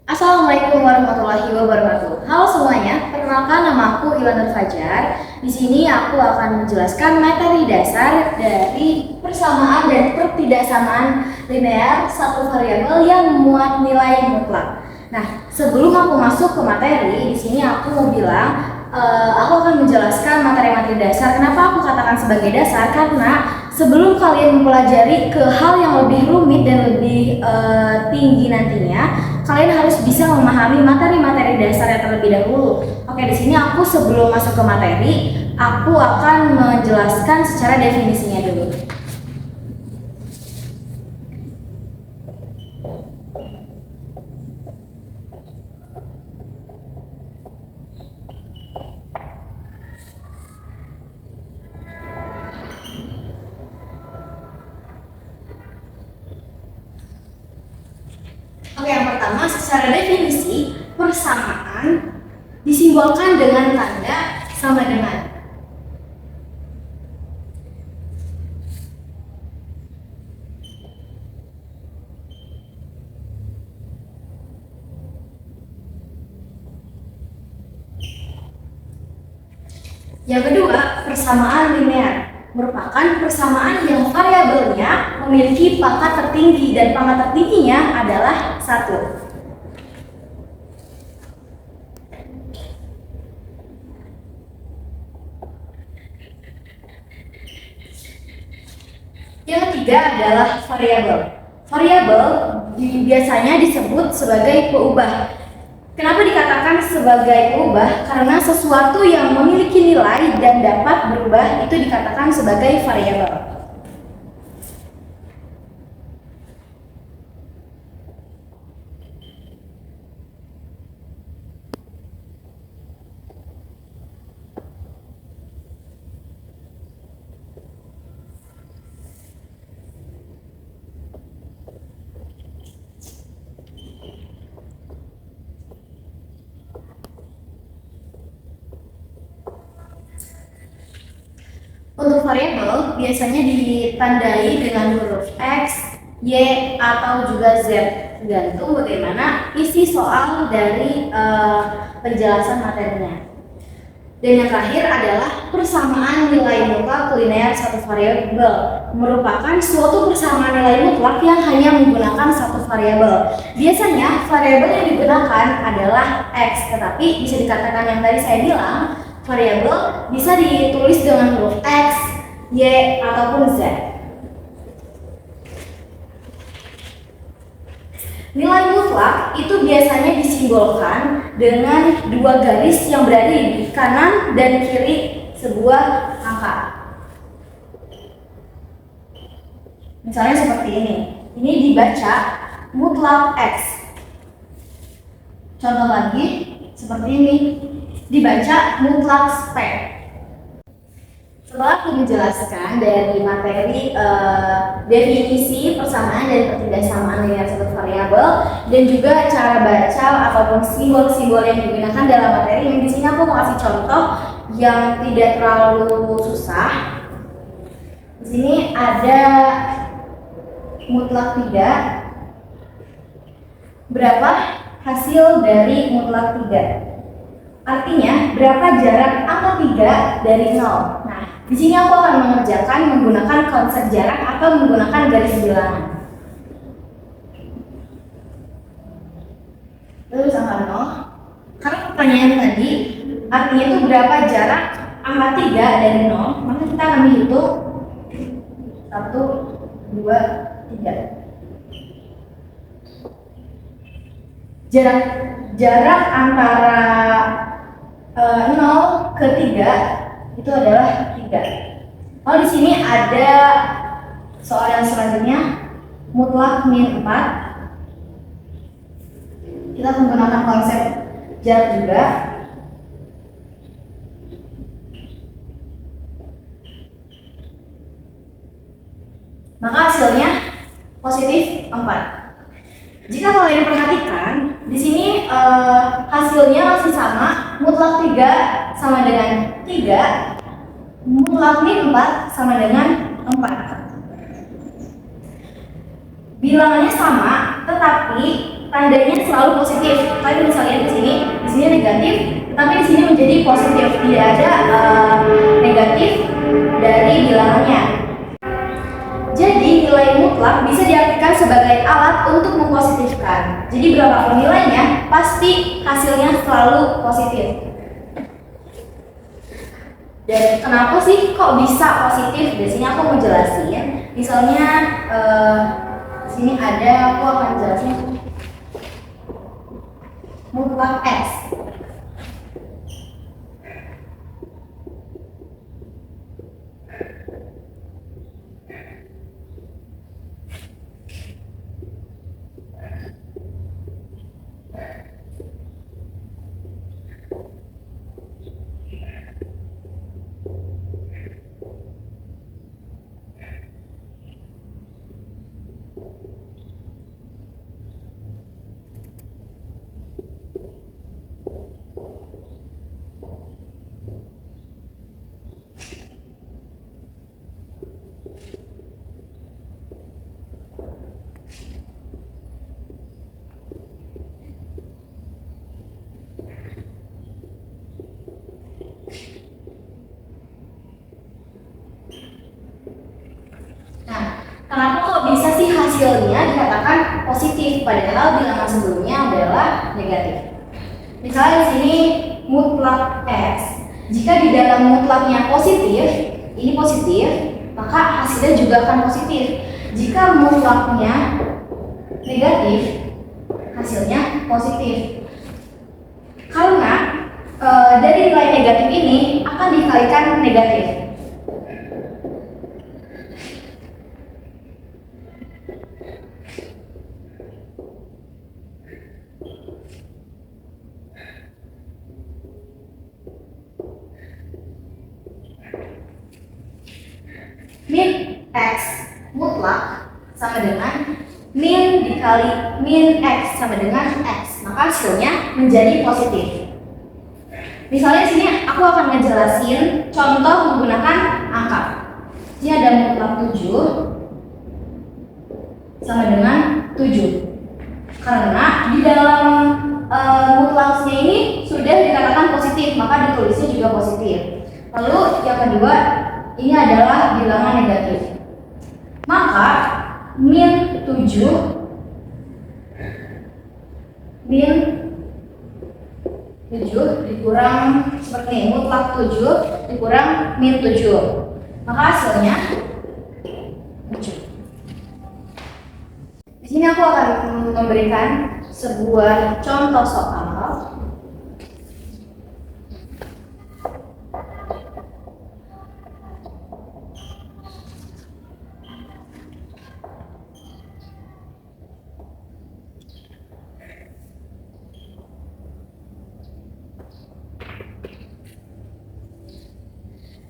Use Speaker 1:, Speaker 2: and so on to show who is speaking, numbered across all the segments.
Speaker 1: Assalamualaikum warahmatullahi wabarakatuh. Halo semuanya, perkenalkan nama aku Iwan Fajar. Di sini aku akan menjelaskan materi dasar dari persamaan dan pertidaksamaan linear satu variabel yang memuat nilai mutlak. Nah, sebelum aku masuk ke materi, di sini aku mau bilang aku akan menjelaskan materi-materi dasar. Kenapa aku katakan sebagai dasar? Karena sebelum kalian mempelajari ke hal yang lebih rumit dan lebih tinggi nantinya, kalian harus bisa memahami materi-materi dasar yang terlebih dahulu. Oke, di sini aku sebelum masuk ke materi, aku akan menjelaskan secara definisinya dulu. Oke, yang pertama secara definisi persamaan disimbolkan dengan tanda sama dengan. Yang kedua, persamaan linear merupakan persamaan yang variabelnya memiliki pangkat tertinggi dan pangkat tertingginya adalah 1. Yang ketiga adalah variabel. Variabel biasanya disebut sebagai peubah. Kenapa dikatakan sebagai peubah? Karena sesuatu yang memiliki nilai dan dapat berubah itu dikatakan sebagai variabel. Untuk variabel biasanya ditandai dengan huruf X, Y, atau juga Z, tergantung bagaimana isi soal dari penjelasan materinya. Dan yang terakhir adalah persamaan nilai mutlak linear satu variabel, merupakan suatu persamaan nilai mutlak yang hanya menggunakan satu variabel. Biasanya variabel yang digunakan adalah X, tetapi bisa dikatakan yang tadi saya bilang, variabel bisa ditulis dengan huruf X, Y, ataupun Z. Nilai mutlak itu biasanya disimbolkan dengan dua garis yang berada di kanan dan kiri sebuah angka. Misalnya seperti ini. Ini dibaca mutlak X. Contoh lagi seperti ini. Dibaca mutlak P. Setelah aku menjelaskan dari materi definisi persamaan dan pertidaksamaan linear satu variabel dan juga cara baca ataupun simbol-simbol yang digunakan dalam materi, di sini aku mau kasih contoh yang tidak terlalu susah. Di sini ada mutlak 3. Berapa hasil dari mutlak 3? Artinya berapa jarak angka 3 dari 0. Nah, di sini aku akan mengerjakan menggunakan konsep jarak atau menggunakan garis bilangan. Terus angka 0. Karena pertanyaan tadi artinya itu berapa jarak angka 3 dari 0, maka kita akan menghitung 1, 2, 3. Jarak antara 0 ke 3 itu adalah 3. Kalau di sini ada soal yang selanjutnya mutlak min 4. Kita menggunakan konsep jarak juga. Maka hasilnya positif 4. Jika kalian perhatikan, di sini hasilnya masih sama, mutlak 3 sama dengan 3, mutlak min 4 sama dengan 4. Bilangannya sama, tetapi tandanya selalu positif. Kalian bisa lihat di sini negatif, tetapi di sini menjadi positif. Tidak ada negatif dari bilangannya. Jadi nilai mutlak bisa diartikan sebagai alat untuk mempositifkan. Jadi berapapun nilainya, pasti hasilnya selalu positif. Dan kenapa sih kok bisa positif? Di sini aku mau jelasin. Misalnya di sini ada, aku akan jelasin mutlak X. Kenapa kok bisa sih hasilnya dikatakan positif padahal bilangan sebelumnya adalah negatif? Misalnya di sini mutlak X. Jika di dalam mutlaknya positif, ini positif, maka hasilnya juga akan positif. Jika mutlaknya negatif, hasilnya positif. Karena dari nilai negatif ini akan dikalikan negatif. Min X mutlak sama dengan min dikali min X sama dengan X, maka hasilnya menjadi positif. Misalnya sini aku akan ngejelasin contoh menggunakan angka. Ini ada mutlak 7 sama dengan 7. Karena di dalam mutlaknya ini sudah dikatakan positif, maka ditulisnya juga positif. Lalu yang kedua, ini adalah bilangan negatif. Maka min 7 dikurang seperti ini, mutlak 7 dikurang min 7. Maka hasilnya 7. Di sini aku akan memberikan sebuah contoh soal.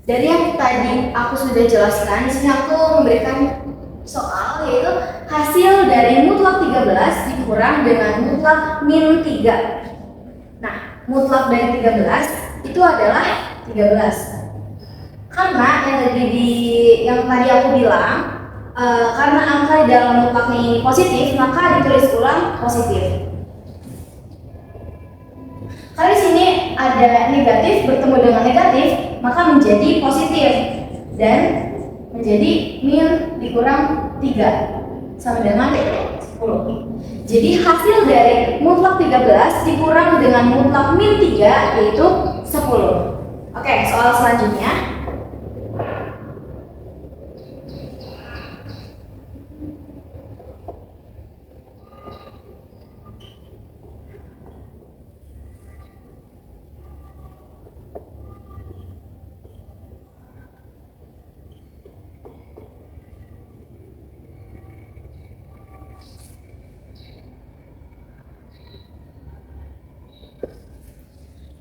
Speaker 1: Dari yang tadi aku sudah jelaskan, di sini aku memberikan soal yaitu hasil dari mutlak 13 dikurang dengan mutlak min 3. Nah, mutlak dari 13 itu adalah 13. Karena yang tadi aku bilang, karena angka di dalam mutlaknya ini positif, maka ditulis ulang positif. Kalau di sini ada negatif bertemu dengan negatif, maka menjadi positif dan menjadi min dikurang 3 sama dengan 10. Jadi hasil dari mutlak 13 dikurang dengan mutlak min 3 yaitu 10. Oke, soal selanjutnya.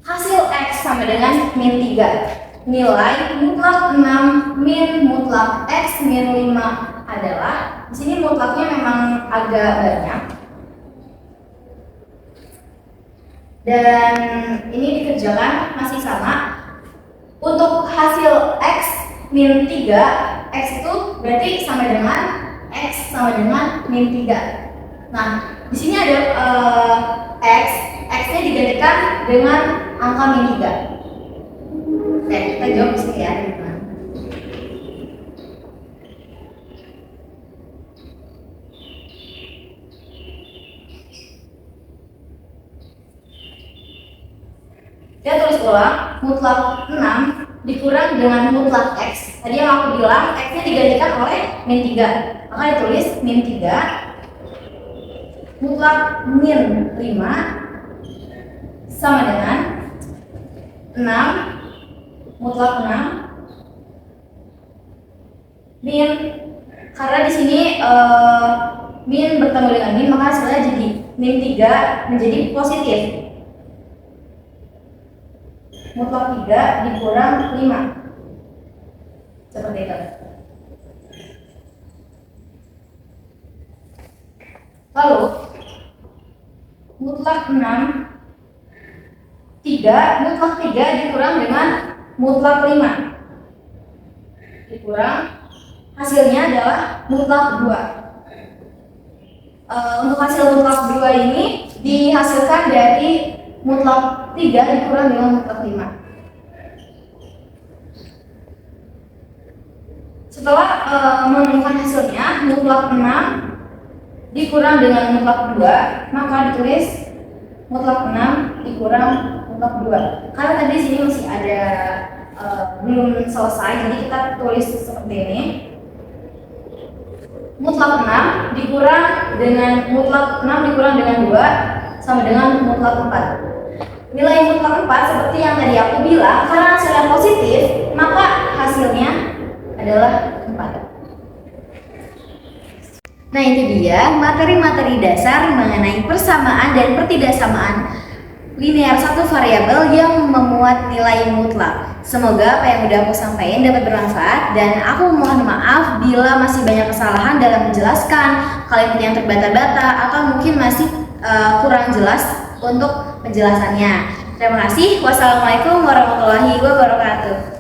Speaker 1: Hasil X sama dengan min 3. Nilai mutlak 6 min mutlak X min 5 adalah, di sini mutlaknya memang agak banyak. Dan ini dikerjakan masih sama. Untuk hasil X min 3, X itu berarti sama dengan X sama dengan min 3. Nah, di sini ada X, X-nya digantikan dengan angka min 3. Oke, kita jawab di sini ya, teman-teman. Kita tulis ulang, mutlak 6 dikurang dengan mutlak X. Tadi yang aku bilang, X-nya digantikan oleh min 3. Maka ditulis min 3 mutlak min 5 sama dengan 6 mutlak 6 min, karena di sini min bertemu dengan min, maka hasilnya jadi min 3 menjadi positif. Mutlak 3 dikurang 5. Seperti itu. Lalu mutlak 6 mutlak 3 dikurang dengan mutlak 5. Dikurang, hasilnya adalah mutlak 2. Untuk hasil mutlak 2 ini dihasilkan dari mutlak 3 dikurang dengan mutlak 5. Setelah menemukan hasilnya, mutlak 6 dikurang dengan mutlak 2, maka ditulis mutlak 6 dikurang mutlak 2. Karena tadi di sini masih ada belum selesai, jadi kita tulis seperti ini. Mutlak 6 dikurang dengan mutlak 6 dikurang dengan 2 sama dengan mutlak 4. Nilai mutlak 4 seperti yang tadi aku bilang, karena hasilnya positif, maka hasilnya adalah 4. Nah, itu dia materi-materi dasar mengenai persamaan dan pertidaksamaan linear satu variabel yang memuat nilai mutlak. Semoga apa yang udah aku sampaikan dapat bermanfaat, dan aku mohon maaf bila masih banyak kesalahan dalam menjelaskan, kalimat yang terbata-bata atau mungkin masih kurang jelas untuk penjelasannya. Terima kasih. Wassalamualaikum warahmatullahi wabarakatuh.